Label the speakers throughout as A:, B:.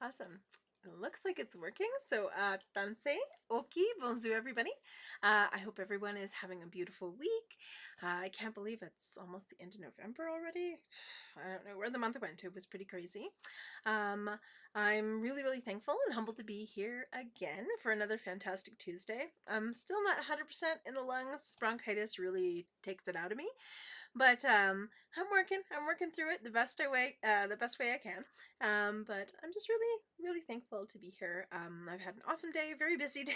A: Awesome. It looks like it's working. So, tanse, oki, bonjour, everybody. I hope everyone is having a beautiful week. I can't believe it's almost the end of November already. I don't know where the month went. It was pretty crazy. Um, I'm really, really thankful and humbled to be here again for another fantastic Tuesday. I'm still not 100% in the lungs. Bronchitis really takes it out of me. But I'm working through it the best way I can. But I'm just really, really thankful to be here. I've had an awesome day, very busy day,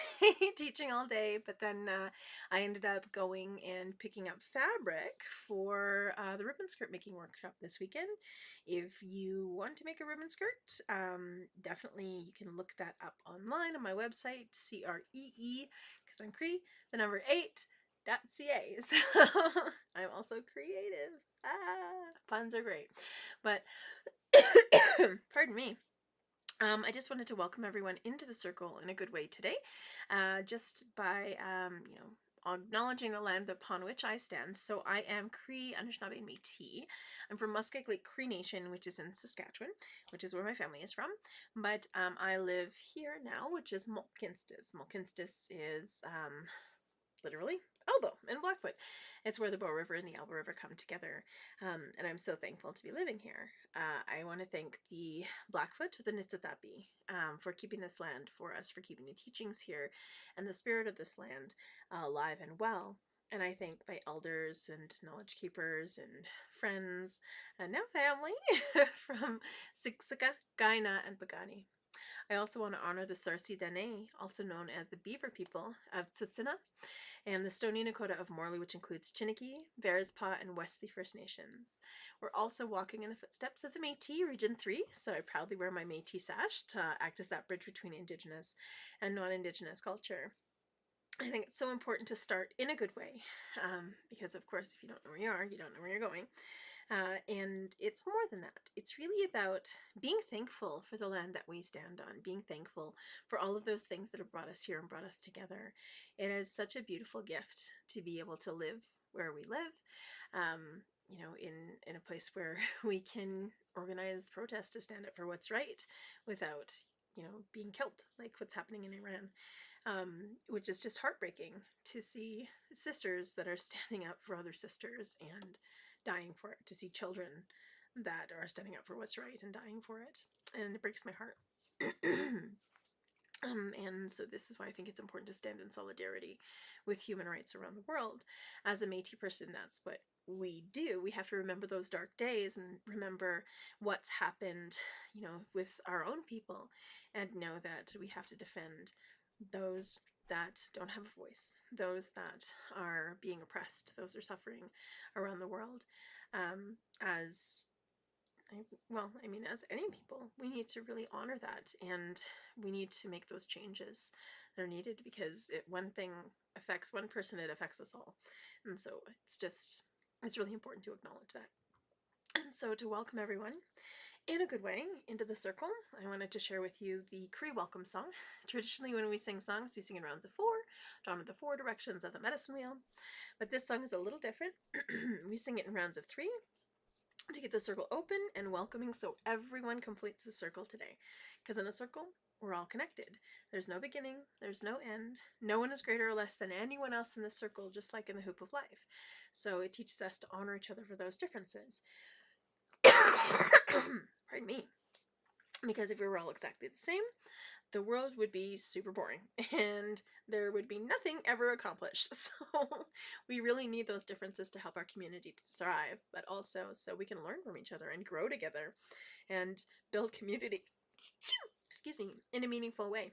A: teaching all day. But then I ended up going and picking up fabric for the ribbon skirt making workshop this weekend. If you want to make a ribbon skirt, definitely you can look that up online on my website, CREE, because I'm Cree, the number 8. .ca. So I'm also creative. Puns are great. But pardon me. I just wanted to welcome everyone into the circle in a good way today, just by acknowledging the land upon which I stand. So I am Cree, Anishinaabe, and Métis. I'm from Muskeg Lake Cree Nation, which is in Saskatchewan, which is where my family is from. But I live here now, which is Mulkinstis. Mulkinstis is literally elbow in Blackfoot. It's where the Bow River and the Elbow River come together, and I'm so thankful to be living here. I want to thank the Blackfoot, the Nitsitapi, for keeping this land for us, for keeping the teachings here and the spirit of this land alive and well. And I thank my elders and knowledge keepers and friends and now family from Siksika, Gaina, and Pagani. I also want to honor the Sarsi Dene, also known as the Beaver people of Tsutsuna, and the Stoney Nakoda of Morley, which includes Chiniki, Bearspaw, and Wesley First Nations. We're also walking in the footsteps of the Métis, Region 3, so I proudly wear my Métis sash to act as that bridge between Indigenous and non-Indigenous culture. I think it's so important to start in a good way, because of course, if you don't know where you are, you don't know where you're going. And it's more than that. It's really about being thankful for the land that we stand on, being thankful for all of those things that have brought us here and brought us together. It is such a beautiful gift to be able to live where we live, in a place where we can organize protests to stand up for what's right without, being killed, like what's happening in Iran, which is just heartbreaking to see sisters that are standing up for other sisters and dying for it, to see children that are standing up for what's right and dying for it. And it breaks my heart. And so this is why I think it's important to stand in solidarity with human rights around the world. As a Métis person, that's what we do. We have to remember those dark days and remember what's happened, with our own people, and know that we have to defend those that don't have a voice, those that are being oppressed, those are suffering around the world. As as any people, we need to really honor that, and we need to make those changes that are needed, because one thing affects one person, it affects us all. And so it's really important to acknowledge that. And so to welcome everyone in a good way into the circle, I wanted to share with you the Cree welcome song. Traditionally, when we sing songs, we sing in rounds of 4, drawn with the 4 directions of the medicine wheel. But this song is a little different. We sing it in rounds of 3 to get the circle open and welcoming, so everyone completes the circle today. Because in a circle, we're all connected. There's no beginning, there's no end. No one is greater or less than anyone else in this circle, just like in the hoop of life. So it teaches us to honor each other for those differences. Pardon me. Because if we were all exactly the same, the world would be super boring and there would be nothing ever accomplished. So we really need those differences to help our community to thrive, but also so we can learn from each other and grow together and build community, excuse me, in a meaningful way.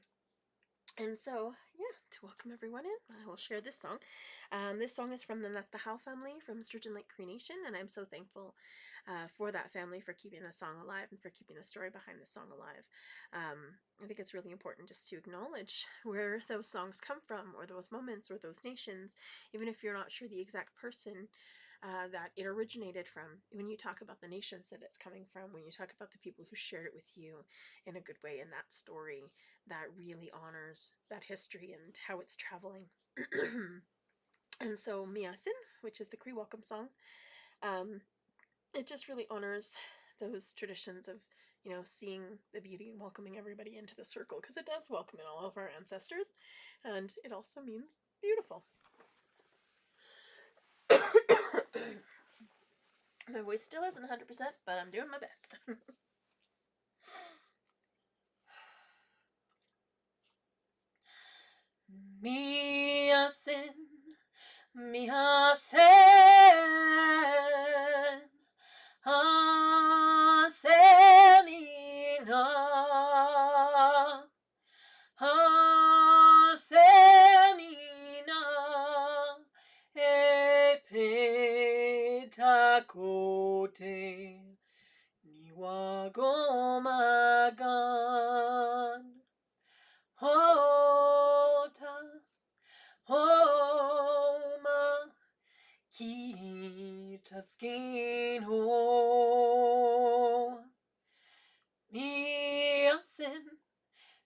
A: And so, yeah, to welcome everyone in, I will share this song. This song is from the Natahau family from Sturgeon Lake Cree Nation, and I'm so thankful for that family, for keeping the song alive and for keeping the story behind the song alive. I think it's really important just to acknowledge where those songs come from, or those moments, or those nations, even if you're not sure the exact person that it originated from. When you talk about the nations that it's coming from, when you talk about the people who shared it with you in a good way in that story, that really honors that history and how it's traveling. And so Miasin, which is the Cree welcome song, it just really honors those traditions of, you know, seeing the beauty and welcoming everybody into the circle, because it does welcome in all of our ancestors, and it also means beautiful. My voice still isn't 100%, but I'm doing my best. Miyasen, miyasen, hasemina, hasemina, epetakote, niwagomagan, hota, homa, kitaskin ho, miyasen,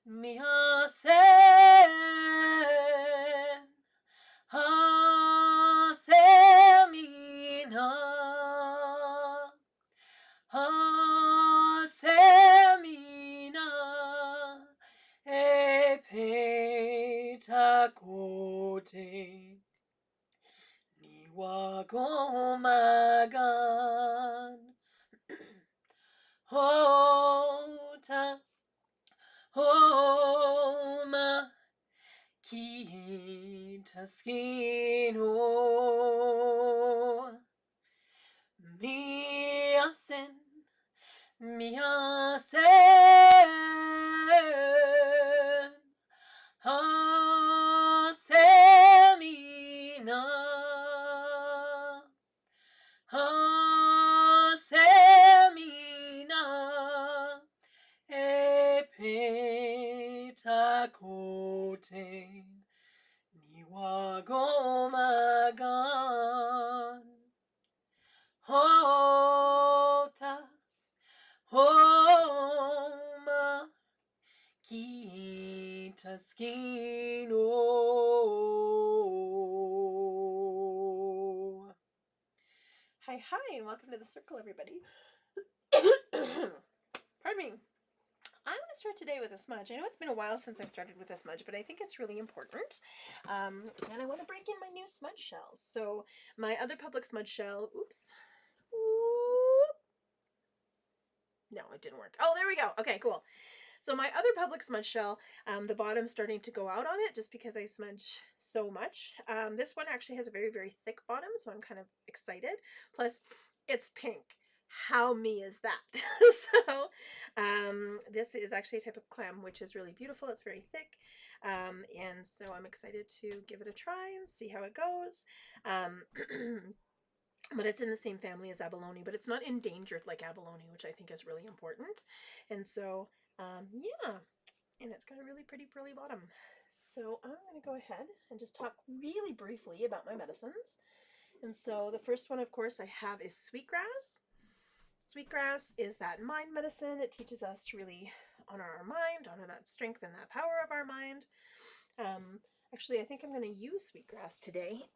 A: miyasen, hasemina, hasemina, epetakote, niwagomagan, hota, homa, kitaskin ho, miyasen, miyasen, hasemina, hasemina, epetakote, niwagomagan, hota, homa, kitaskin ho. Hi, and welcome to the circle, everybody. Pardon me. I'm going to start today with a smudge. I know it's been a while since I've started with a smudge, but I think it's really important. And I want to break in my new smudge shells. So my other public smudge shell, oops. No, it didn't work. Oh, there we go. Okay, cool. So my other public smudge shell, the bottom's starting to go out on it just because I smudge so much. This one actually has a very, very thick bottom, so I'm kind of excited. Plus, it's pink. How me is that? So this is actually a type of clam, which is really beautiful. It's very thick. And so I'm excited to give it a try and see how it goes. But it's in the same family as abalone, but it's not endangered like abalone, which I think is really important. And so, yeah, and it's got a really pretty pearly bottom. So I'm going to go ahead and just talk really briefly about my medicines. And so the first one, of course, I have is sweetgrass. Sweetgrass is that mind medicine. It teaches us to really honor our mind, honor that strength and that power of our mind. Actually, I think I'm going to use sweetgrass today.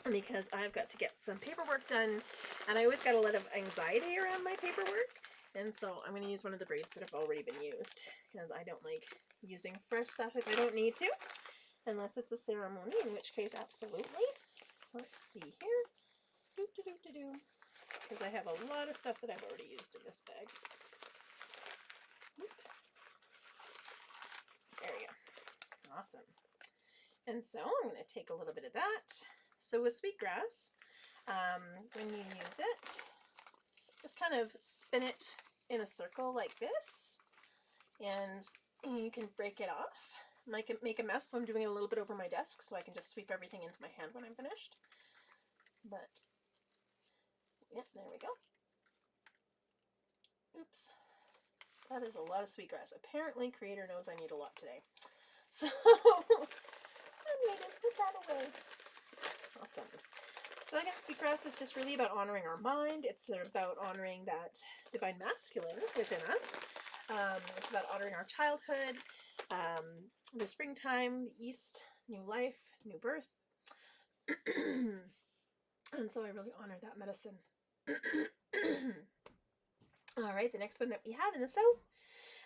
A: Because I've got to get some paperwork done, and I always got a lot of anxiety around my paperwork, and so I'm going to use one of the braids that have already been used, because I don't like using fresh stuff if I don't need to, unless it's a ceremony, in which case absolutely. Let's see here, because I have a lot of stuff that I've already used in this bag. There we go. Awesome. And so I'm going to take a little bit of that. So with sweetgrass, when you use it, just kind of spin it in a circle like this, and you can break it off. Make a mess, so I'm doing it a little bit over my desk so I can just sweep everything into my hand when I'm finished. But, yeah, there we go. Oops. That is a lot of sweetgrass. Apparently, Creator knows I need a lot today. So, I'm going to just put that away. Awesome. So again, sweetgrass is just really about honoring our mind. It's about honoring that divine masculine within us. It's about honoring our childhood, the springtime, the east, new life, new birth. And so I really honor that medicine. All right, the next one that we have in the south.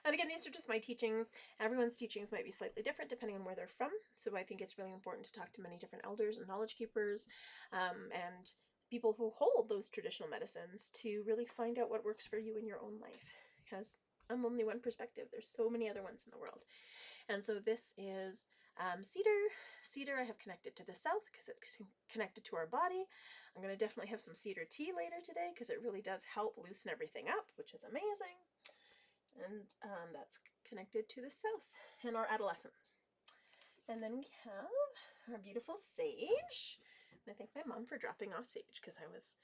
A: And again, these are just my teachings. Everyone's teachings might be slightly different depending on where they're from. So I think it's really important to talk to many different elders and knowledge keepers and people who hold those traditional medicines to really find out what works for you in your own life. Because I'm only one perspective. There's so many other ones in the world. And so this is cedar. Cedar I have connected to the south because it's connected to our body. I'm going to definitely have some cedar tea later today because it really does help loosen everything up, which is amazing. And that's connected to the south and our adolescence. And then we have our beautiful sage. And I thank my mom for dropping off sage because I was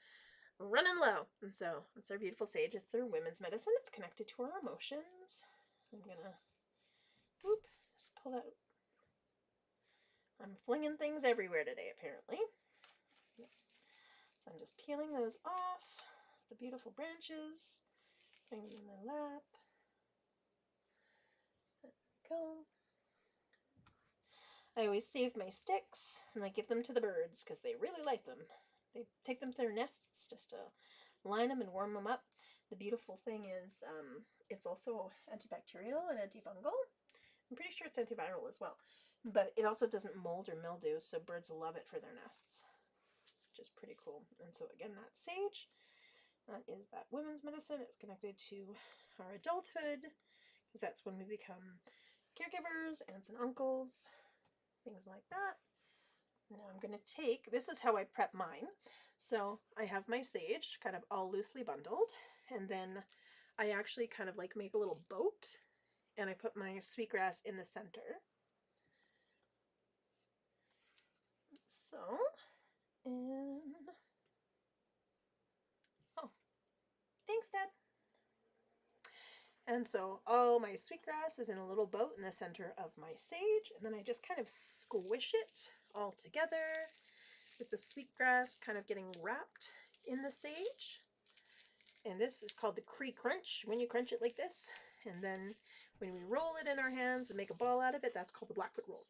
A: running low. And so it's our beautiful sage. It's their women's medicine. It's connected to our emotions. I'm gonna just pull that. I'm flinging things everywhere today, apparently. So I'm just peeling those off. The beautiful branches. Putting them in my lap. There we go. I always save my sticks and I give them to the birds because they really like them. They take them to their nests just to line them and warm them up. The beautiful thing is it's also antibacterial and antifungal. I'm pretty sure it's antiviral as well. But it also doesn't mold or mildew, so birds love it for their nests, which is pretty cool. And so again, that's sage. That is that women's medicine. It's connected to our adulthood because that's when we become caregivers, aunts and uncles, things like that. Now I'm going to take, this is how I prep mine. So I have my sage kind of all loosely bundled, and then I actually kind of like make a little boat, and I put my sweetgrass in the center. So, and, oh, thanks, Dad. And so all my sweetgrass is in a little boat in the center of my sage, and then I just kind of squish it all together with the sweetgrass kind of getting wrapped in the sage. And this is called the Cree Crunch, when you crunch it like this. And then when we roll it in our hands and make a ball out of it, that's called the Blackfoot roll.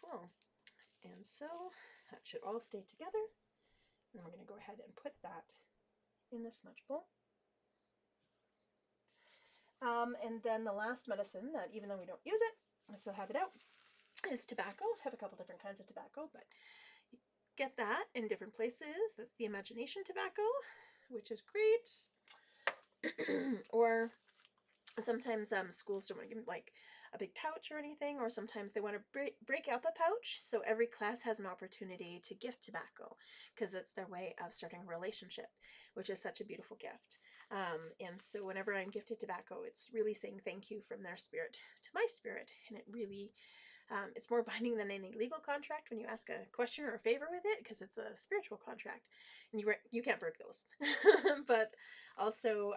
A: Cool. And so that should all stay together. And we're going to go ahead and put that in the smudge bowl. And then the last medicine that, even though we don't use it, I still have it out, is tobacco. I have a couple different kinds of tobacco, but you get that in different places. That's the imagination tobacco, which is great. Or sometimes schools don't want to give like a big pouch or anything, or sometimes they want to break up a pouch, so every class has an opportunity to gift tobacco because it's their way of starting a relationship, which is such a beautiful gift. And so whenever I'm gifted tobacco, it's really saying thank you from their spirit to my spirit, and it really it's more binding than any legal contract when you ask a question or a favor with it, because it's a spiritual contract and you can't break those. But also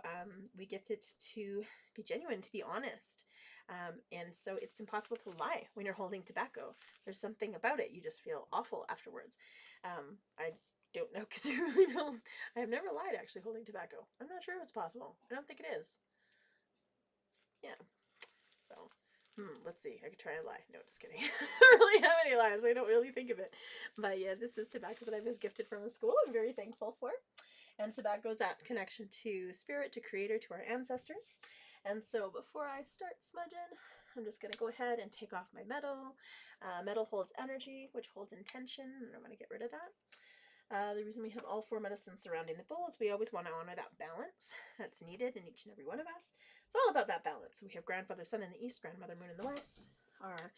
A: we gift it to be genuine, to be honest, and so it's impossible to lie when you're holding tobacco. There's something about it, you just feel awful afterwards. I don't know, because I really don't. I have never lied actually holding tobacco. I'm not sure if it's possible. I don't think it is. Yeah. So let's see. I could try and lie. No, just kidding. I don't really have any lies. I don't really think of it. But yeah, this is tobacco that I was gifted from a school. I'm very thankful for. And tobacco is that connection to spirit, to creator, to our ancestors. And so before I start smudging, I'm just going to go ahead and take off my metal. Metal holds energy, which holds intention, and I'm going to get rid of that. The reason we have all four medicines surrounding the bowl is we always want to honor that balance that's needed in each and every one of us. It's all about that balance. We have grandfather sun in the east, grandmother moon in the west, our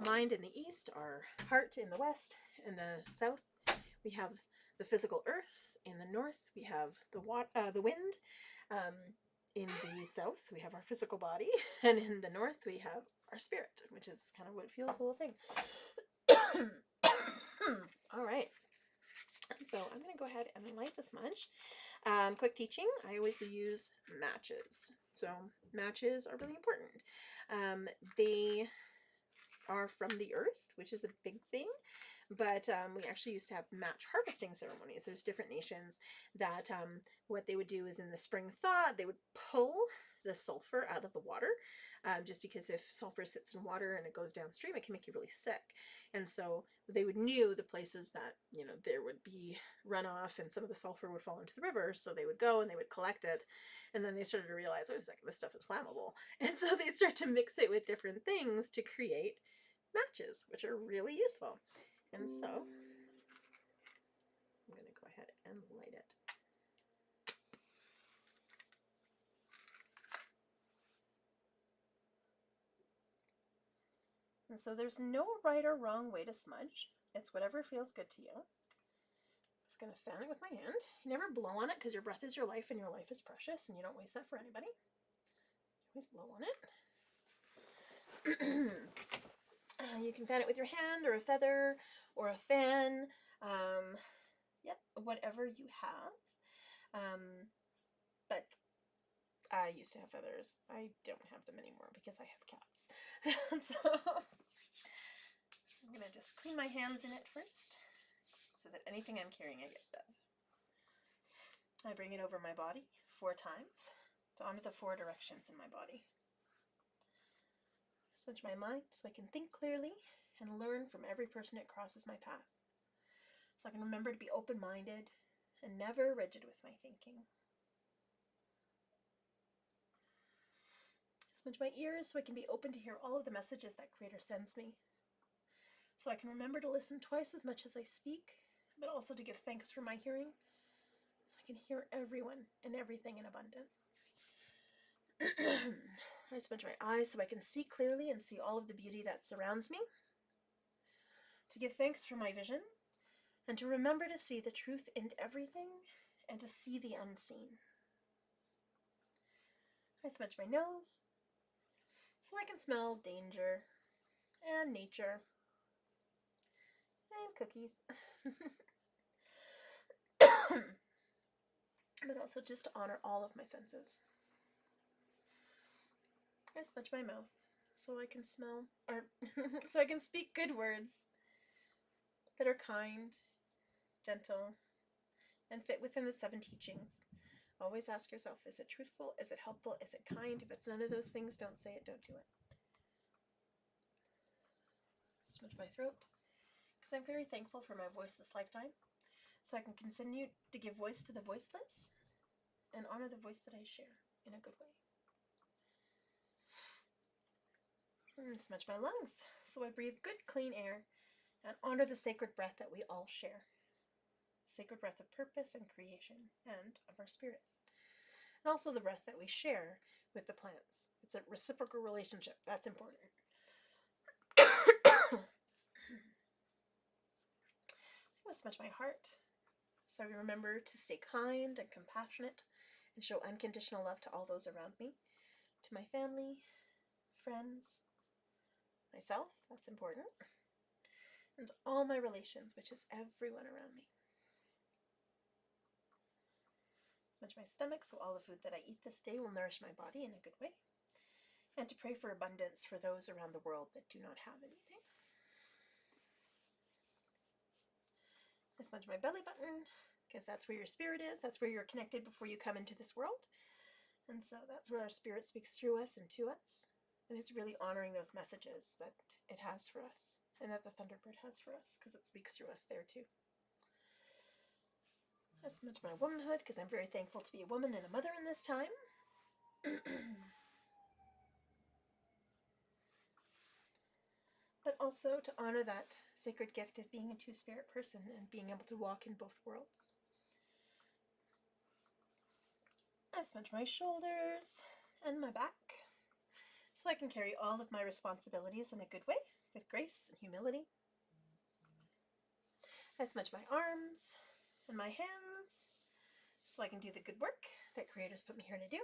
A: mind in the east, our heart in the west. In the south, we have the physical earth. In the north, we have the wind. In the south, we have our physical body, and in the north, we have our spirit, which is kind of what fuels the whole thing. All right. So I'm going to go ahead and light the smudge. Quick teaching, I always use matches. So matches are really important. They are from the earth, which is a big thing, But we actually used to have match harvesting ceremonies. There's different nations that what they would do is in the spring thaw, they would pull the sulfur out of the water, just because if sulfur sits in water and it goes downstream, it can make you really sick. And so they would knew the places that, you know, there would be runoff and some of the sulfur would fall into the river. So they would go and they would collect it. And then they started to realize, wait a second, this stuff is flammable. And so they'd start to mix it with different things to create matches, which are really useful. And so I'm going to go ahead and light it. And so there's no right or wrong way to smudge. It's whatever feels good to you. I'm just going to fan it with my hand. You never blow on it because your breath is your life and your life is precious and you don't waste that for anybody. You always blow on it. You can fan it with your hand or a feather or a fan. Yep, whatever you have. But I used to have feathers. I don't have them anymore because I have cats. So I'm going to just clean my hands in it first so that anything I'm carrying I get rid of. I bring it over my body 4 times to honor the 4 directions in my body. Smudge my mind so I can think clearly and learn from every person that crosses my path. So I can remember to be open-minded and never rigid with my thinking. Smudge my ears so I can be open to hear all of the messages that Creator sends me. So I can remember to listen twice as much as I speak, but also to give thanks for my hearing, so I can hear everyone and everything in abundance. I smudge my eyes so I can see clearly and see all of the beauty that surrounds me. To give thanks for my vision, and to remember to see the truth in everything, and to see the unseen. I smudge my nose so I can smell danger and nature and cookies. But also just to honor all of my senses. I smudge my mouth so I can smell, or so I can speak good words that are kind, gentle, and fit within the 7 teachings. Always ask yourself, is it truthful? Is it helpful? Is it kind? If it's none of those things, don't say it, don't do it. Smudge my throat, because I'm very thankful for my voice this lifetime, so I can continue to give voice to the voiceless and honor the voice that I share in a good way. And smudge my lungs, so I breathe good, clean air and honor the sacred breath that we all share. Sacred breath of purpose and creation and of our spirit. And also the breath that we share with the plants. It's a reciprocal relationship. That's important. I smudge my heart, so I remember to stay kind and compassionate and show unconditional love to all those around me, to my family, friends, myself, that's important, and all my relations, which is everyone around me. Smudge my stomach so all the food that I eat this day will nourish my body in a good way, and to pray for abundance for those around the world that do not have anything. I smudge my belly button, because that's where your spirit is. That's where you're connected before you come into this world. And so that's where our spirit speaks through us and to us. And it's really honoring those messages that it has for us and that the Thunderbird has for us, because it speaks through us there too. I smudge my womanhood because I'm very thankful to be a woman and a mother in this time. But also to honor that sacred gift of being a two-spirit person and being able to walk in both worlds. I smudge my shoulders and my back so I can carry all of my responsibilities in a good way with grace and humility. I smudge my arms and my hands so I can do the good work that Creator's put me here to do.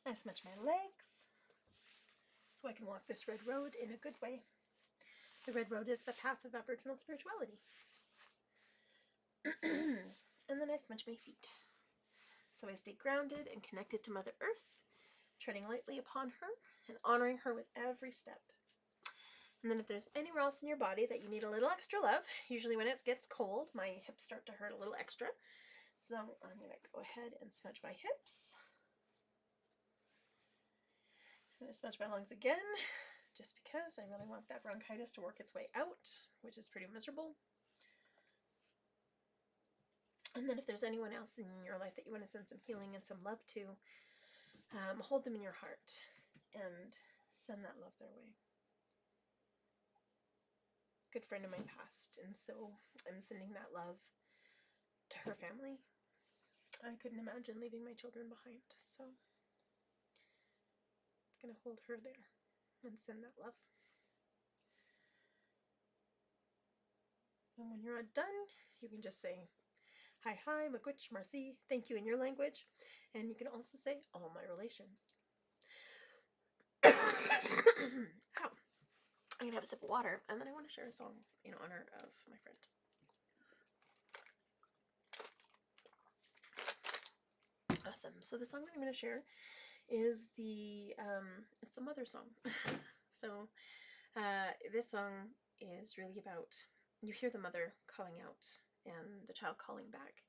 A: I smudge my legs so I can walk this red road in a good way. The red road is the path of Aboriginal spirituality. And then I smudge my feet so I stay grounded and connected to Mother Earth, treading lightly upon her and honoring her with every step. And then if there's anywhere else in your body that you need a little extra love, usually when it gets cold, my hips start to hurt a little extra. So I'm going to go ahead and smudge my hips. I'm going to smudge my lungs again, just because I really want that bronchitis to work its way out, which is pretty miserable. And then if there's anyone else in your life that you want to send some healing and some love to, hold them in your heart and send that love their way. Good friend of mine passed, and so I'm sending that love to her family. I couldn't imagine leaving my children behind, so I'm going to hold her there and send that love. And when you're done, you can just say, hi, Makwich, Marcy, thank you in your language. And you can also say, all my relations. Ow. I'm going to have a sip of water, and then I want to share a song in honor of my friend. Awesome. So the song that I'm going to share is it's the mother song. So this song is really about, you hear the mother calling out and the child calling back.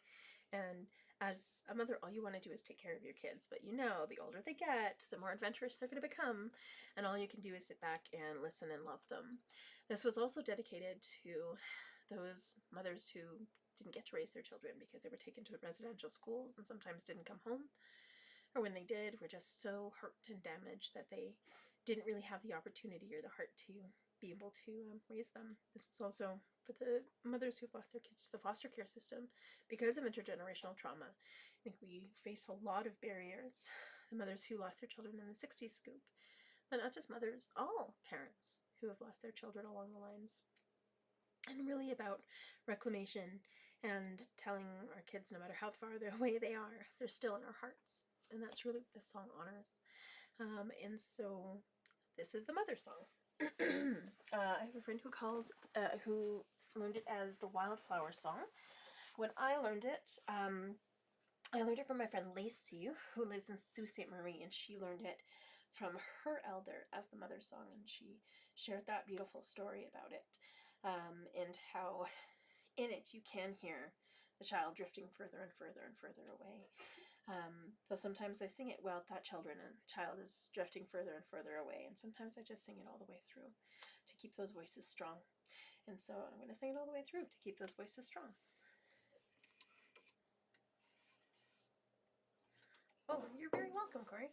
A: And as a mother, all you want to do is take care of your kids, but you know, the older they get, the more adventurous they're going to become, and all you can do is sit back and listen and love them. This was also dedicated to those mothers who didn't get to raise their children because they were taken to residential schools and sometimes didn't come home, or when they did, were just so hurt and damaged that they didn't really have the opportunity or the heart to be able to raise them. This is also for the mothers who've lost their kids to the foster care system because of intergenerational trauma. I think we face a lot of barriers. The mothers who lost their children in the 60s scoop, but not just mothers, all parents who have lost their children along the lines. And really about reclamation and telling our kids, no matter how far away they are, they're still in our hearts. And that's really what this song honors. And so this is the mother song. I have a friend who learned it as the Wildflower Song. When I learned it from my friend Lacey, who lives in Sault Ste. Marie, and she learned it from her elder as the mother song, and she shared that beautiful story about it, and how in it you can hear the child drifting further and further and further away. So sometimes I sing it without children, and the child is drifting further and further away, and sometimes I just sing it all the way through to keep those voices strong. And so I'm going to sing it all the way through to keep those voices strong. Oh, you're very welcome, Corey.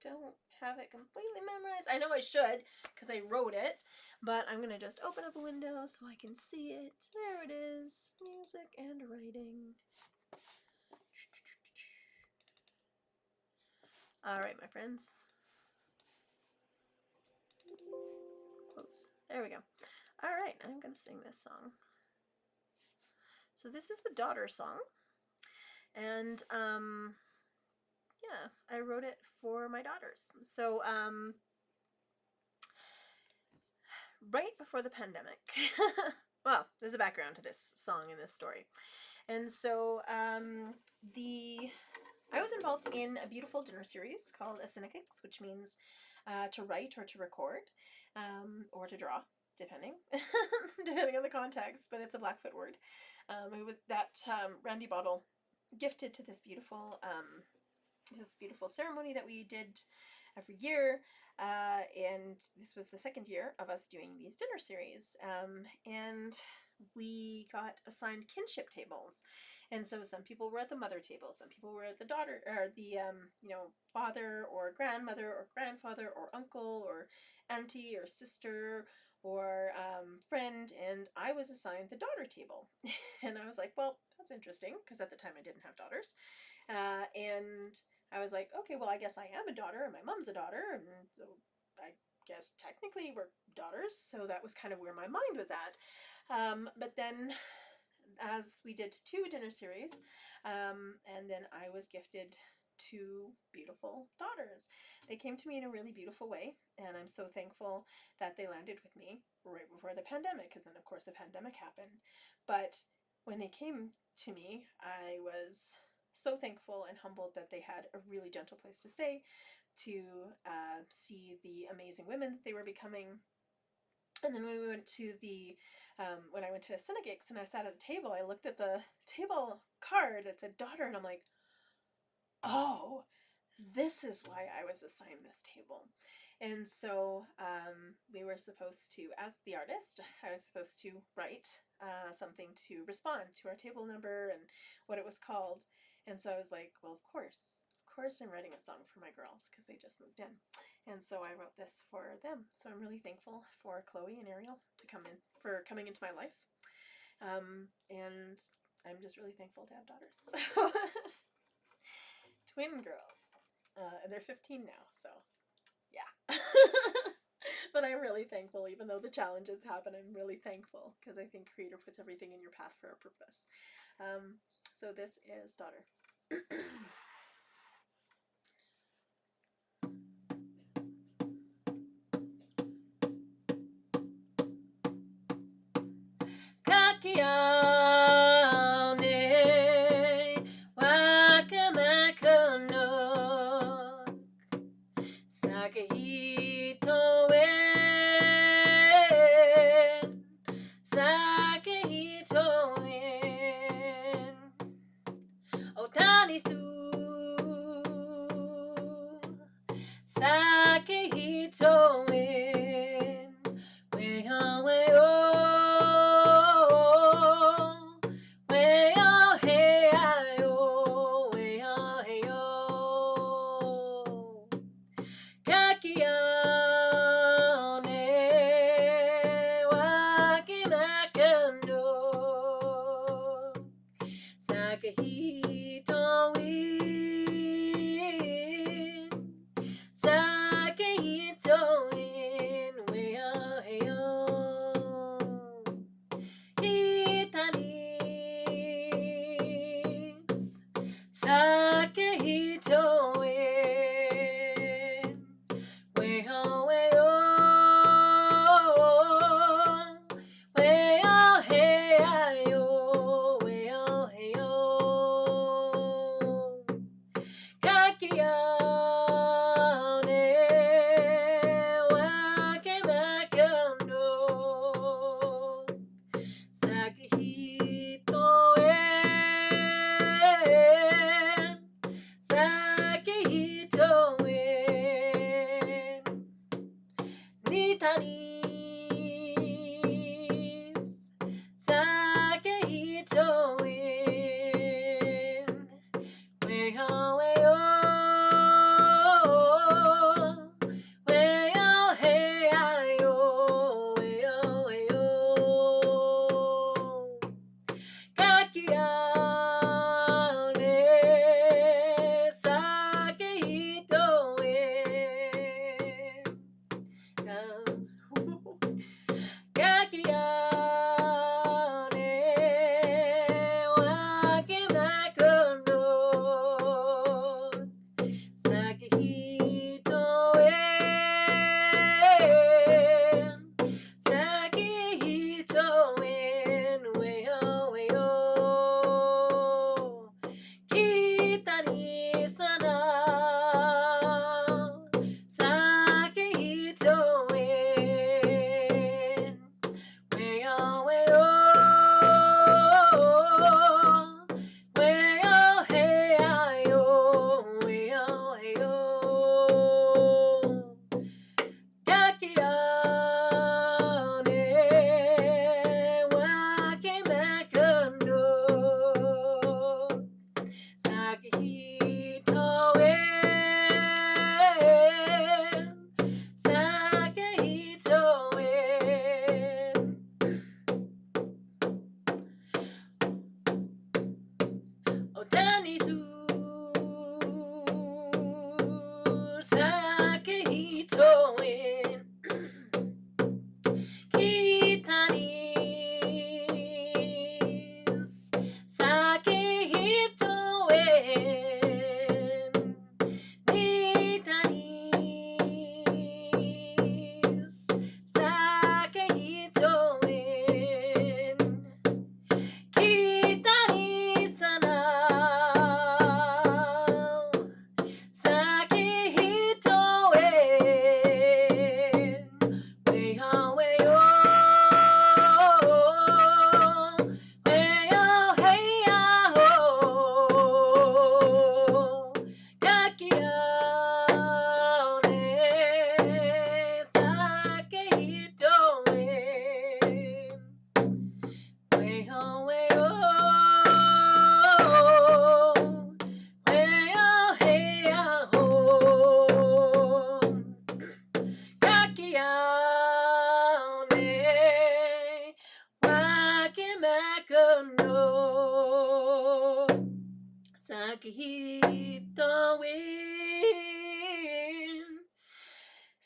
A: don't have it completely memorized. I know I should because I wrote it, but I'm going to just open up a window so I can see it. There it is. Music and writing. All right, my friends. Close. There we go. All right, I'm going to sing this song. So this is the daughter song. And yeah, I wrote it for my daughters. So right before the pandemic, well, there's a background to this song and this story. And so I was involved in a beautiful dinner series called a Synecix, which means to write or to record or to draw, depending depending on the context, but it's a Blackfoot word. Randy Bottle gifted to this beautiful ceremony that we did every year, and this was the second year of us doing these dinner series, and we got assigned kinship tables. And so some people were at the mother table, some people were at the daughter, or the father or grandmother or grandfather or uncle or auntie or sister or friend, and I was assigned the daughter table. And I was like, well, that's interesting, because at the time I didn't have daughters, and I was like, okay, well, I guess I am a daughter, and my mom's a daughter, and so I guess technically we're daughters, so that was kind of where my mind was at. But then, as we did 2 dinner series, and then I was gifted 2 beautiful daughters. They came to me in a really beautiful way, and I'm so thankful that they landed with me right before the pandemic, because then, of course, the pandemic happened. But when they came to me, I was so thankful and humbled that they had a really gentle place to stay, to see the amazing women that they were becoming. And then when we went to when I went to a Synecix and I sat at a table, I looked at the table card, it said daughter, and I'm like, oh, this is why I was assigned this table. And so we were supposed to, as the artist, I was supposed to write something to respond to our table number and what it was called. And so I was like, well, of course I'm writing a song for my girls because they just moved in. And so I wrote this for them. So I'm really thankful for Chloe and Ariel for coming into my life. And I'm just really thankful to have daughters. So twin girls. And they're 15 now, so yeah. But I'm really thankful, even though the challenges happen, I'm really thankful, because I think Creator puts everything in your path for a purpose. So this is Daughter. Kakiane wakamakono Sakehito Otanisu Sakehito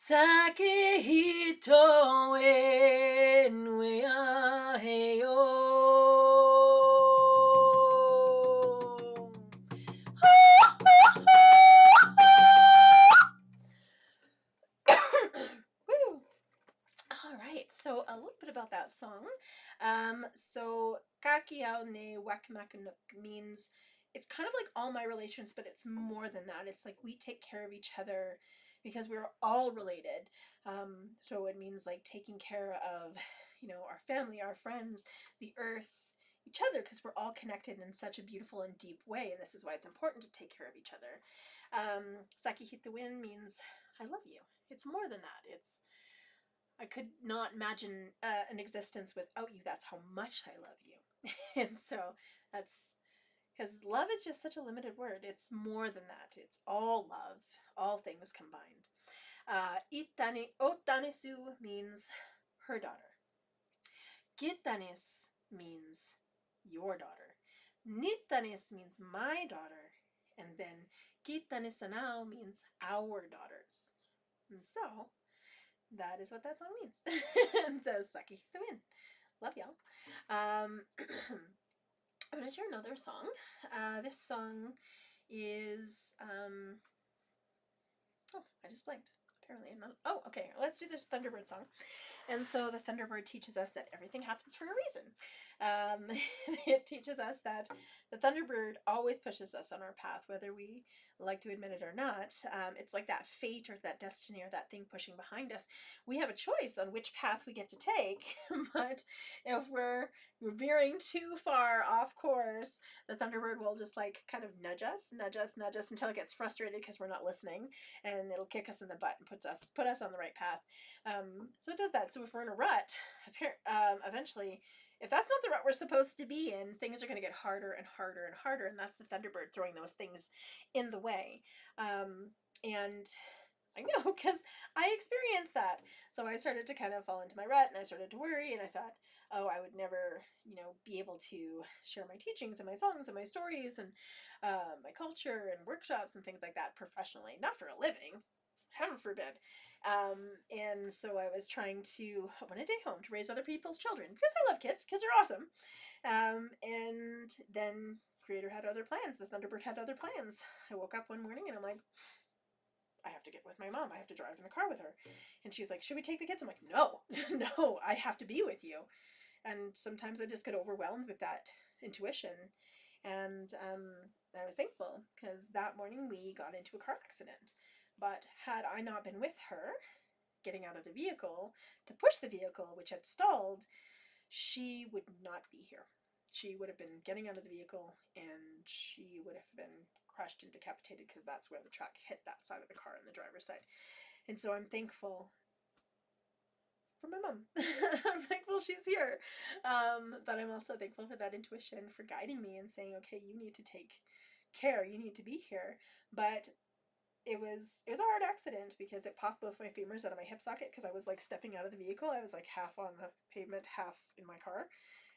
A: Sake hito e nui a he o. Woo! All right, so a little bit about that song. So Kakiao ne Wakimakanuk means it's kind of like all my relations, but it's more than that. It's like we take care of each other because we're all related. So it means like taking care of, our family, our friends, the earth, each other, because we're all connected in such a beautiful and deep way. And this is why it's important to take care of each other. Saki hit the wind means I love you. It's more than that. I could not imagine an existence without you. That's how much I love you. And so that's because love is just such a limited word. It's more than that. It's all love, all things combined. Itane otanesu means her daughter. Kitanes means your daughter. Nitanes means my daughter. And then kitanesanao means our daughters. And so that is what that song means. And so Saki the win. Love y'all. I'm gonna share another song. This song is oh, I just blanked. Apparently I'm not. Oh, okay. Let's do this Thunderbird song. And so the Thunderbird teaches us that everything happens for a reason. It teaches us that the Thunderbird always pushes us on our path, whether we like to admit it or not. It's like that fate or that destiny or that thing pushing behind us. We have a choice on which path we get to take, but if we're veering too far off course, the Thunderbird will just like kind of nudge us until it gets frustrated because we're not listening, and it'll kick us in the butt and put us on the right path. So it does that. So if we're in a rut, eventually, if that's not the rut we're supposed to be in, things are going to get harder and harder and harder, and that's the Thunderbird throwing those things in the way. And I know because I experienced that. So I started to kind of fall into my rut, and I started to worry, and I thought, oh, I would never, be able to share my teachings and my songs and my stories and my culture and workshops and things like that professionally, not for a living, heaven forbid. And so I was trying to open a day home to raise other people's children because I love kids. Kids are awesome. And then Creator had other plans. The Thunderbird had other plans. I woke up one morning and I'm like, I have to get with my mom. I have to drive in the car with her. And she's like, should we take the kids? I'm like, no, no, I have to be with you. And sometimes I just get overwhelmed with that intuition. And I was thankful because that morning we got into a car accident. But had I not been with her, getting out of the vehicle to push the vehicle, which had stalled, she would not be here. She would have been getting out of the vehicle and she would have been crushed and decapitated because that's where the truck hit that side of the car on the driver's side. And so I'm thankful for my mom. I'm thankful she's here. But I'm also thankful for that intuition for guiding me and saying, okay, you need to take care, you need to be here. But it was a hard accident because it popped both my femurs out of my hip socket because I was like stepping out of the vehicle. I was like half on the pavement, half in my car,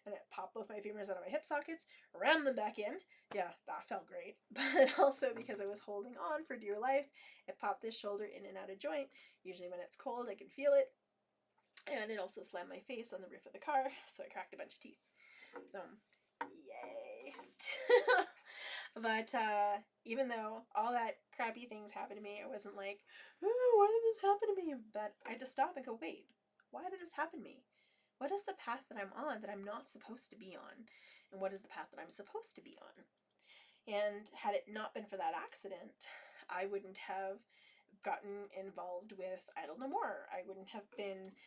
A: and it popped both my femurs out of my hip sockets, rammed them back in. Yeah, that felt great. But also because I was holding on for dear life, it popped this shoulder in and out of joint. Usually when it's cold, I can feel it. And it also slammed my face on the roof of the car, so I cracked a bunch of teeth. So, yay. But even though all that crappy things happened to me, I wasn't like, oh, why did this happen to me? But I had to stop and go, wait, why did this happen to me? What is the path that I'm on that I'm not supposed to be on? And what is the path that I'm supposed to be on? And had it not been for that accident, I wouldn't have gotten involved with Idle No More. I wouldn't have been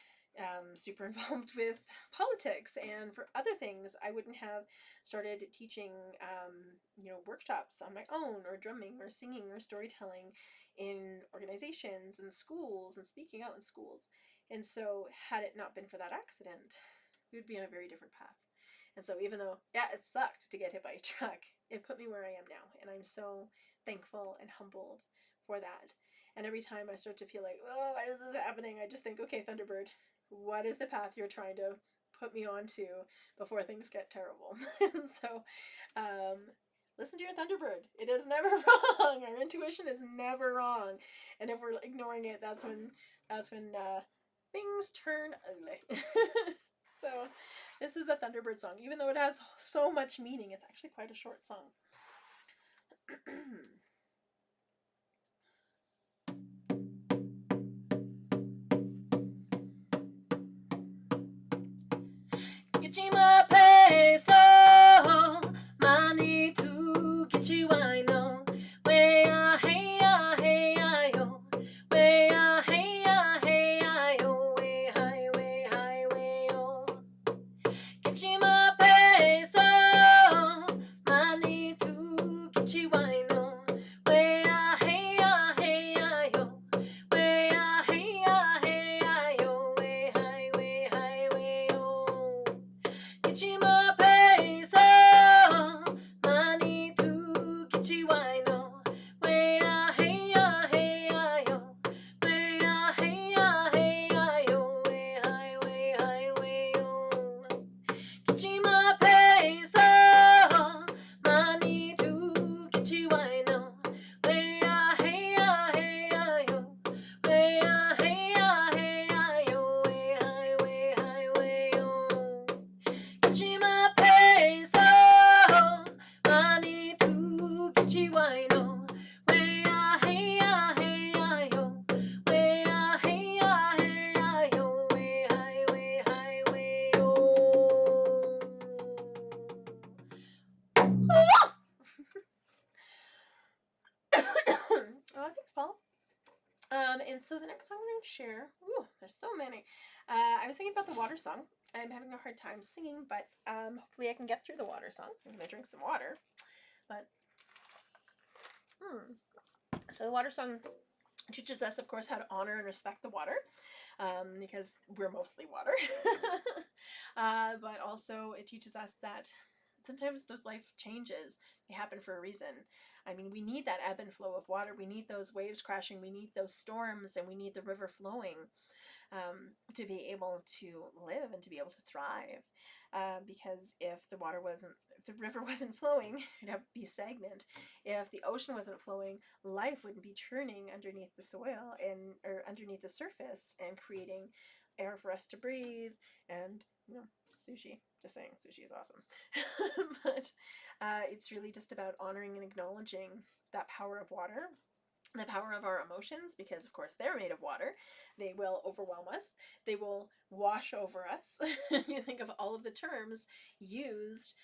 A: super involved with politics, and for other things I wouldn't have started teaching workshops on my own, or drumming or singing or storytelling in organizations and schools and speaking out in schools. And so had it not been for that accident, we would be on a very different path. And so even though, yeah, it sucked to get hit by a truck, it put me where I am now, and I'm so thankful and humbled for that. And every time I start to feel like, oh, why is this happening? I just think, okay, Thunderbird, what is the path you're trying to put me onto before things get terrible? And so Listen to your Thunderbird. It is never wrong. Our intuition is never wrong. And if we're ignoring it, that's when things turn ugly. So this is the Thunderbird song. Even though it has so much meaning, it's actually quite a short song. Gijima peso mani tu gichiwai no we a hey yo we a hey yo we hi yo Gijima peso mani tu gichiwai no we a hey yo we a hey yo we hi yo Gijima peso mani tu gichiwai no we a hey yo we a hey yo we hi yo Gijima peso mani tu gichiwai no we a hey yo we a hey yo we hi yo Gijima peso mani tu gichiwai no we a hey yo we a hey yo we hi yo Oh, thanks, Paul. And so the next song I'm going to share, there's so many. I was thinking about the water song. I'm having a hard time singing, but hopefully I can get through the water song. I'm going to drink some water. But, So the water song teaches us, of course, how to honor and respect the water, because we're mostly water. But also it teaches us that sometimes those life changes, they happen for a reason. I mean, we need that ebb and flow of water. We need those waves crashing. We need those storms, and we need the river flowing to be able to live and to be able to thrive. Because if the river wasn't flowing, it'd be stagnant. If the ocean wasn't flowing, life wouldn't be churning underneath the soil or underneath the surface and creating air for us to breathe and, sushi. Just saying, sushi is awesome. But it's really just about honoring and acknowledging that power of water, the power of our emotions, because of course they're made of water. They will overwhelm us. They will wash over us. You think of all of the terms used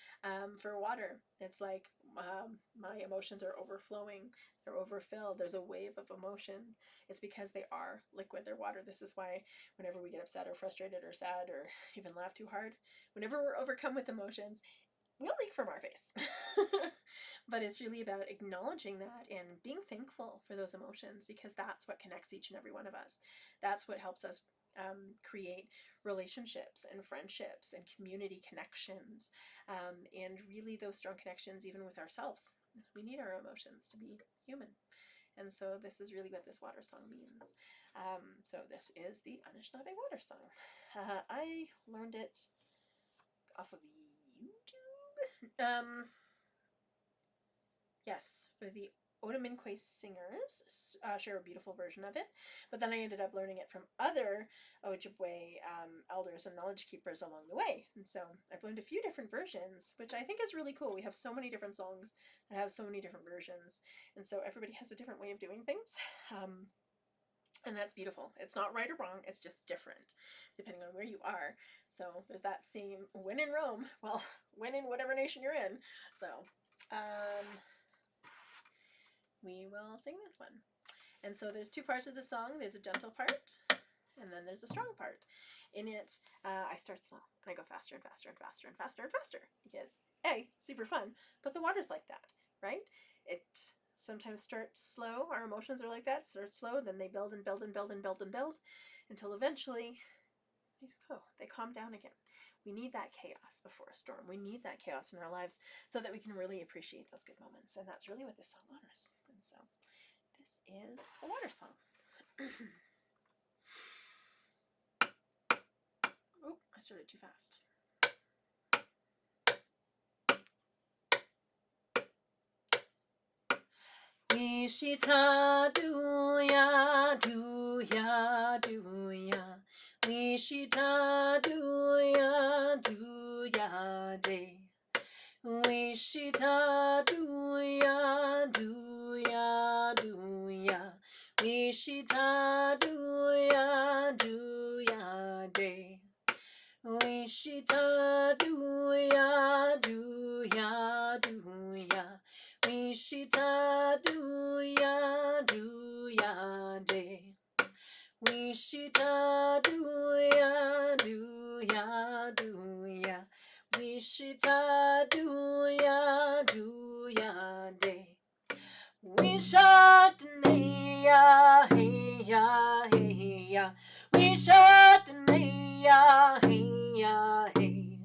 A: for water. It's like my emotions are overflowing. They're overfilled. There's a wave of emotion. It's because they are liquid. They're water. This is why whenever we get upset or frustrated or sad or even laugh too hard, whenever we're overcome with emotions, we'll leak from our face. But it's really about acknowledging that and being thankful for those emotions, because that's what connects each and every one of us. That's what helps us create relationships and friendships and community connections, and really those strong connections even with ourselves. We need our emotions to be human. And so this is really what this water song means. So this is the Anishinaabe water song. I learned it off of YouTube. Yes, for the Otominque singers share a beautiful version of it, but then I ended up learning it from other Ojibwe elders and knowledge keepers along the way. And so I've learned a few different versions, which I think is really cool. We have so many different songs that have so many different versions, and so everybody has a different way of doing things. And that's beautiful. It's not right or wrong, it's just different depending on where you are. So there's that same when in Rome, well, when in whatever nation you're in. So we will sing this one. And so there's two parts of the song. There's a gentle part, and then there's a strong part. In it, I start slow, and I go faster and faster and faster and faster and faster, because super fun, but the water's like that, right? It sometimes starts slow. Our emotions are like that. Start slow, then they build and build and build and build and build until eventually they calm down again. We need that chaos before a storm. We need that chaos in our lives so that we can really appreciate those good moments. And that's really what this song honors. And so this is the water song. Oh, I started too fast. Wishita do ya do ya do ya. Wishita do ya day. Wishita do ya Wishita do ya day. Wishita do ya Wishita do ya day. Wishita do ya Wishita do ya day. Wishatneya hey ya hey ya. Wishatneya hey ya hey.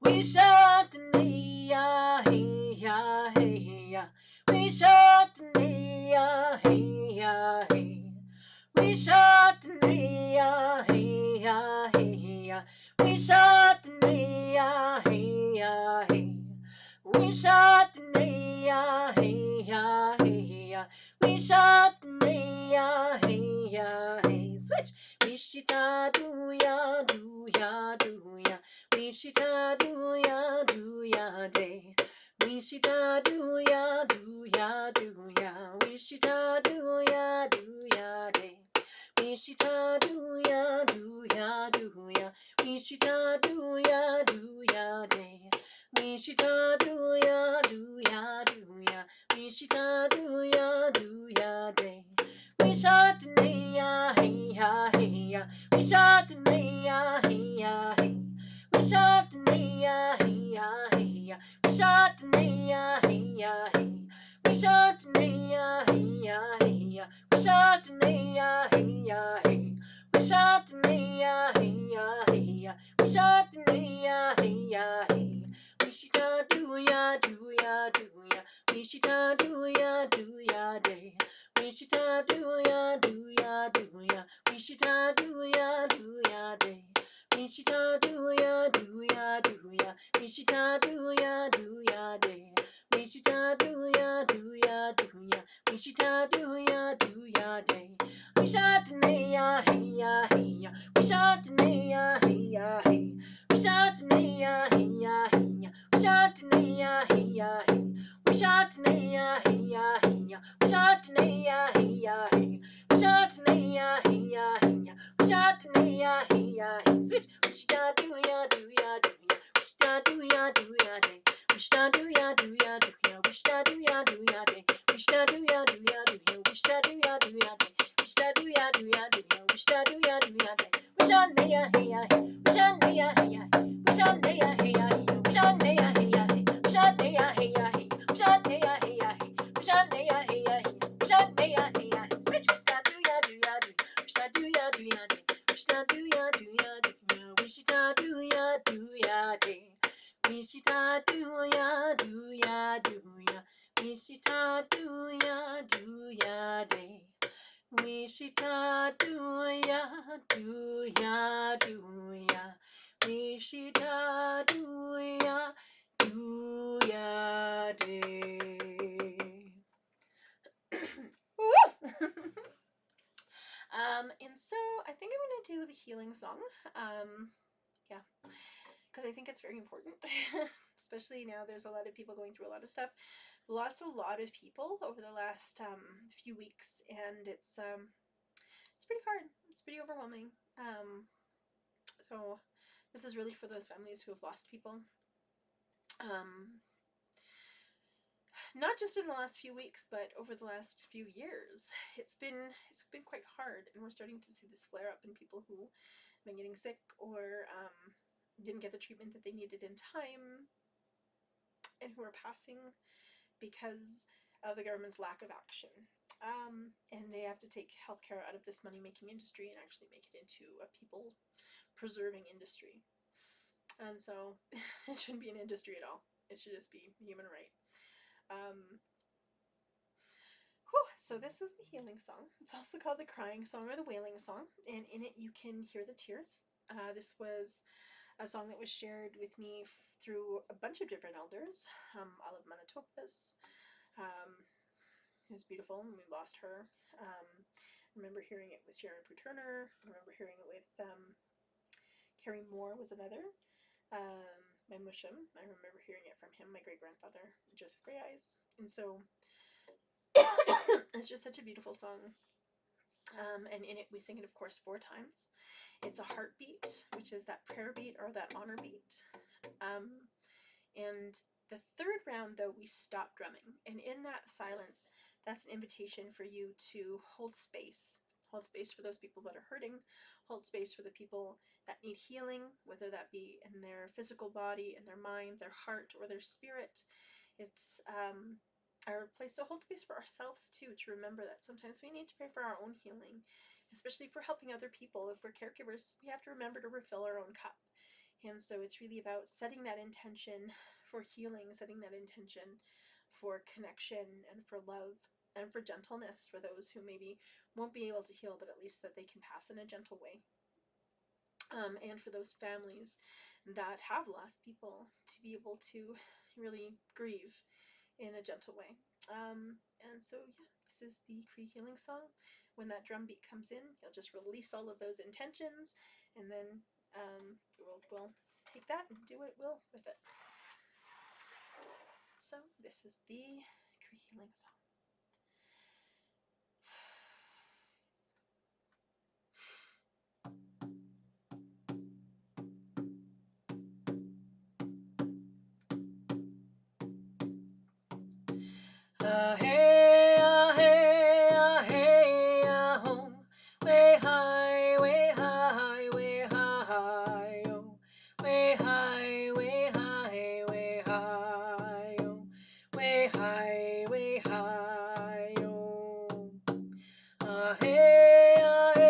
A: Wishatneya hey ya hey ya. Wishatneya hey ya hey. Wishatneya hey ya hey ya. Wishatneya hey ya hey. Wishatneya hey ya hey ya. Wishatneya hey ya hey. Switch. Wishita do ya Wishita do ya day. Wishita do ya Wishita do ya day. Wishita do ya Wishita do ya day. Wishita do ya Wishita do ya day. Wishatneya hey ya hey ya. Wishatneya hey ya hey. Wishatneya hey ya hey ya. Wishatneya hey ya hey. Wishatneya hey ya hey ya. Wishatneya hey ya hey. Wishatneya hey ya hey ya. Wishatneya hey ya hey. Wishita do ya Wishita do ya day. Wishita do ya Wishita do ya day. Wishita do ya Wishita do ya day. Wishita do ya Wishita do ya day. Wishatneya hey ya hey ya. Wishatneya hey ya hey. Wishatneya hey ya hey ya. Wishatneya hey ya hey. Wishatneya hey ya hey ya. Wishatneya hey ya hey. Wishatneya hey ya hey ya. Wishatneya hey ya hey. Switch. Wishita do ya Wishita do ya day. Wishita do ya Wishita do ya day. Wishita do ya Wishita do ya day. Wishita do ya Wishita do ya day. Wishatneya hey ya hey. Wishatneya hey ya hey. Wishatneya hey ya hey. Wishatneya hey ya hey. Wishatneya hey ya hey. Wishatneya hey ya hey. Wishatneya hey ya hey. Wishatneya hey ya hey. Switch. Wishita do ya Wishita do ya day. Wishita do ya Wishita do ya day. Wishita do ya Wishita do ya day. Wishita do ya Wishita do ya day. Woo! And so I think I'm gonna do the healing song. Yeah, because I think it's very important, especially now. There's a lot of people going through a lot of stuff. Lost a lot of people over the last few weeks, and it's pretty hard. It's pretty overwhelming. So this is really for those families who have lost people. Not just in the last few weeks, but over the last few years. It's been quite hard, and we're starting to see this flare up in people who have been getting sick or didn't get the treatment that they needed in time, and who are passing because of the government's lack of action. And they have to take healthcare out of this money-making industry and actually make it into a people-preserving industry. And so it shouldn't be an industry at all. It should just be human right. So this is the healing song. It's also called the crying song or the wailing song, and in it you can hear the tears. This was a song that was shared with me through a bunch of different elders, all of Manitobas, It was beautiful, and we lost her. I remember hearing it with Sharon Turner. I remember hearing it with Carrie Moore was another. My Musham, I remember hearing it from him, my great grandfather, Joseph Grey Eyes. And so it's just such a beautiful song. And in it, we sing it, of course, 4 times. It's a heartbeat, which is that prayer beat or that honor beat. And the 3rd round, though, we stop drumming. And in that silence, that's an invitation for you to hold space. Hold space for those people that are hurting. Hold space for the people that need healing, whether that be in their physical body, in their mind, their heart, or their spirit. It's our place to hold space for ourselves, too, to remember that sometimes we need to pray for our own healing, especially for helping other people. If we're caregivers, we have to remember to refill our own cup. And so it's really about setting that intention for healing, setting that intention for connection and for love and for gentleness for those who maybe won't be able to heal, but at least that they can pass in a gentle way. And for those families that have lost people to be able to really grieve in a gentle way. And so, yeah, this is the Cree healing song. When that drum beat comes in, you'll just release all of those intentions, and then we'll take that and do what it will with it. So this is the Cree healing song. Hey, hey, hey, ho, way high, way high, way high, oh, way high, way high, way high, oh, way high, way high, oh. Hey, hey,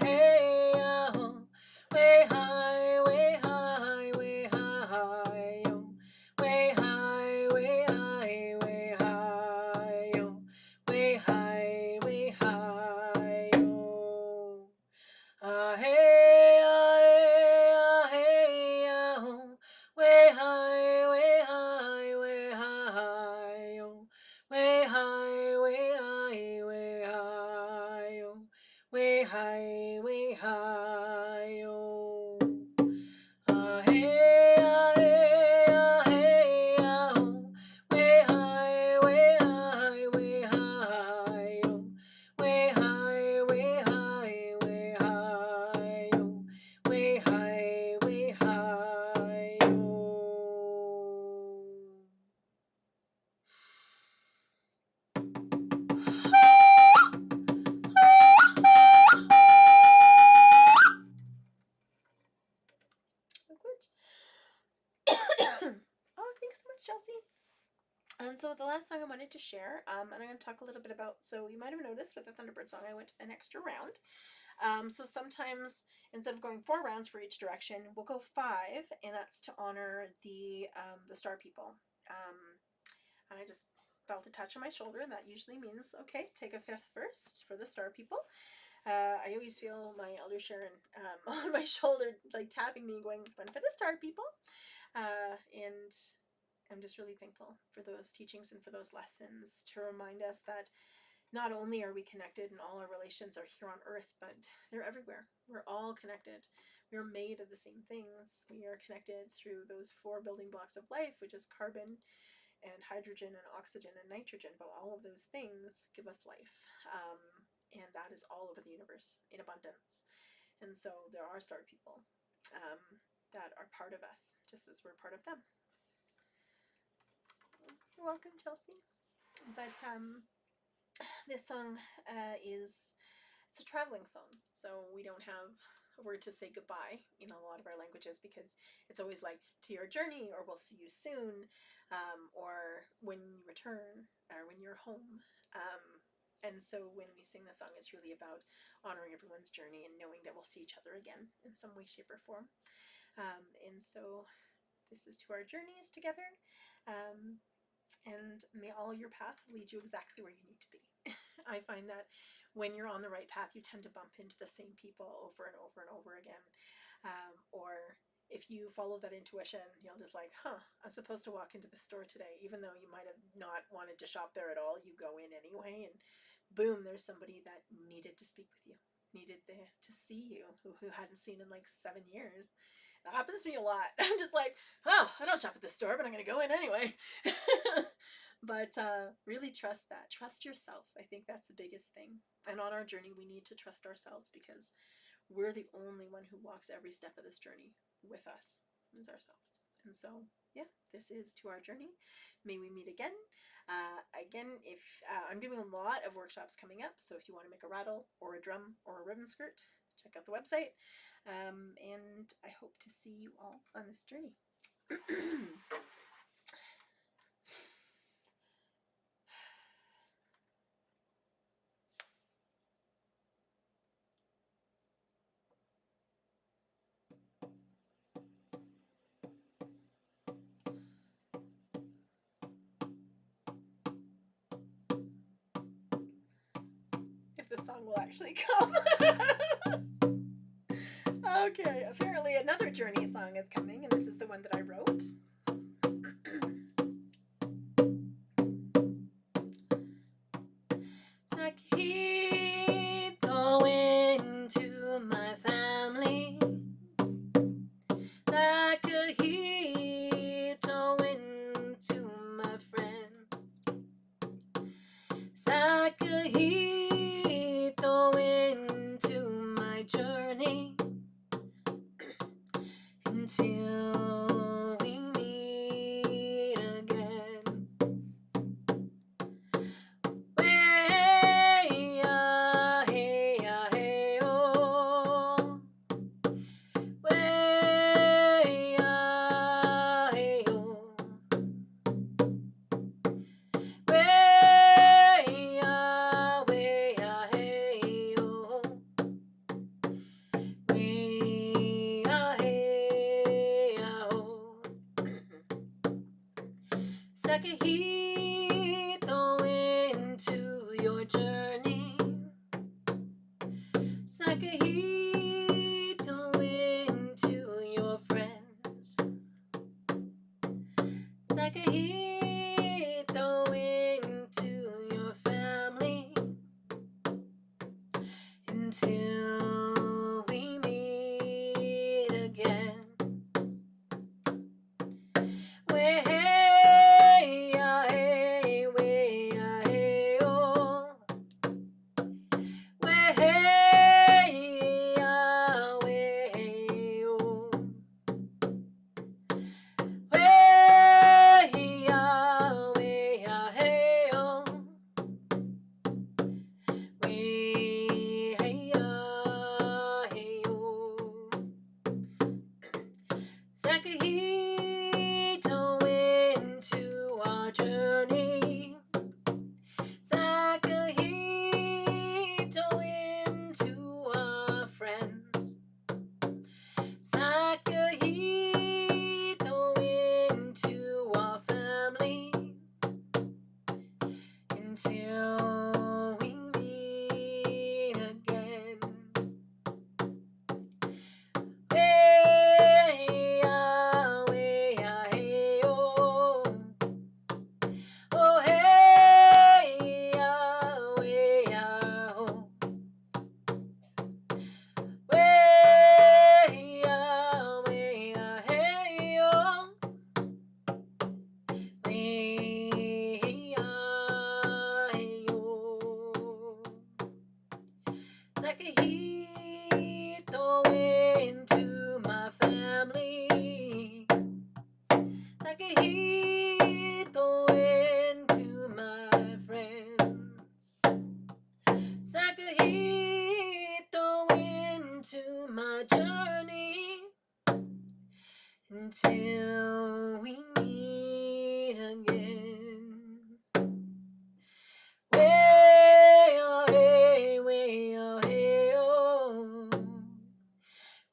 A: hey, ho, way high, way high, way high, oh, way high, way high, way high, oh, way high, way high, oh. Hey, hey, ho, way high, way high, way high, oh, way high, way high, way high, oh, way high, way high, oh. Hey, hey, ho, way high, way high, way high, oh, way high, way high, way high, oh, way high, way high, oh. Oh, thanks so much, Chelsea. And so the last song I wanted to share, and I'm going to talk a little bit about, so you might have noticed with the Thunderbird song, I went an extra round. So sometimes instead of going 4 rounds for each direction, we'll go 5, and that's to honor the Star People. And I just felt a touch on my shoulder, and that usually means, okay, take a 5th first for the Star People. I always feel my elder Sharon on my shoulder, like tapping me, going, "One for the Star People," and I'm just really thankful for those teachings and for those lessons to remind us that not only are we connected and all our relations are here on earth, but they're everywhere. We're all connected. We're made of the same things. We are connected through those 4 building blocks of life, which is carbon and hydrogen and oxygen and nitrogen, but all of those things give us life. And that is all over the universe in abundance. And so there are star people that are part of us, just as we're part of them. You're welcome, Chelsea. But this song it's a traveling song, so we don't have a word to say goodbye in a lot of our languages, because it's always like, to your journey, or we'll see you soon, or when you return, or when you're home. And so when we sing the song, it's really about honoring everyone's journey and knowing that we'll see each other again in some way, shape, or form. And so this is to our journeys together. And may all your path lead you exactly where you need to be. I find that when you're on the right path, you tend to bump into the same people over and over and over again. Or if you follow that intuition, you'll just like, huh, I'm supposed to walk into the store today, even though you might have not wanted to shop there at all. You go in anyway, and boom, there's somebody that needed to speak with you, needed to see you, who hadn't seen in like 7 years. That happens to me a lot. I'm just like, oh, I don't shop at the store, but I'm going to go in anyway. But really trust that. Trust yourself. I think that's the biggest thing. And on our journey, we need to trust ourselves because we're the only one who walks every step of this journey with us. It's ourselves. And so, yeah, this is To Our Journey. May we meet again. Again, if I'm doing a lot of workshops coming up, so if you want to make a rattle or a drum or a ribbon skirt, check out the website. And I hope to see you all on this journey. If the song will actually come. Okay, apparently another journey song is coming, and this is the one that I wrote. Sakito into my family. Sakito into my friends. Sakito into my journey. Until we meet again. Way-ya, hey-ya, hey-oh. Way-ya, hey-oh. Way-ya, way-ya, hey-oh. Way-ya, hey-ya-oh. Sakahito into your journey. Sakahito into your friends. Sakahito into your family. Until we meet again. Way-ya, hey, way-ya, hey-oh. Way-ya, way-oh. Way-ya, way-ya, hey-oh. Way-ya, hey-oh. Sakahito into our journey. Sakahito into our friends. Sakahito into our family. Until we meet again. Way-ya, way-ya, hey-oh. Oh, hey-ya, way-ya-oh. Way-ya, way-ya, hey-oh. Way-ya, hey-oh. Sakahito into my family. Sakahito into my friends. Sakahito into my journey. Until we meet again. Way-ya, hey, way-ya, hey-oh.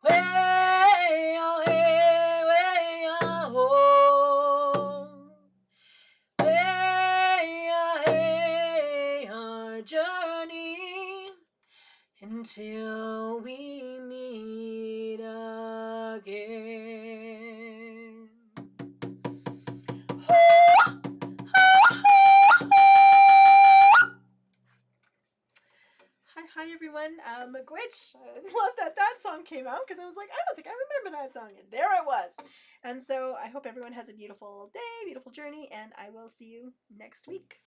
A: Way-ya, hey, way-ya-oh. Way-ya, hey, our journey. Until we meet again. song came out because I was like, I don't think I remember that song. And there it was. And so I hope everyone has a beautiful day, beautiful journey, and I will see you next week.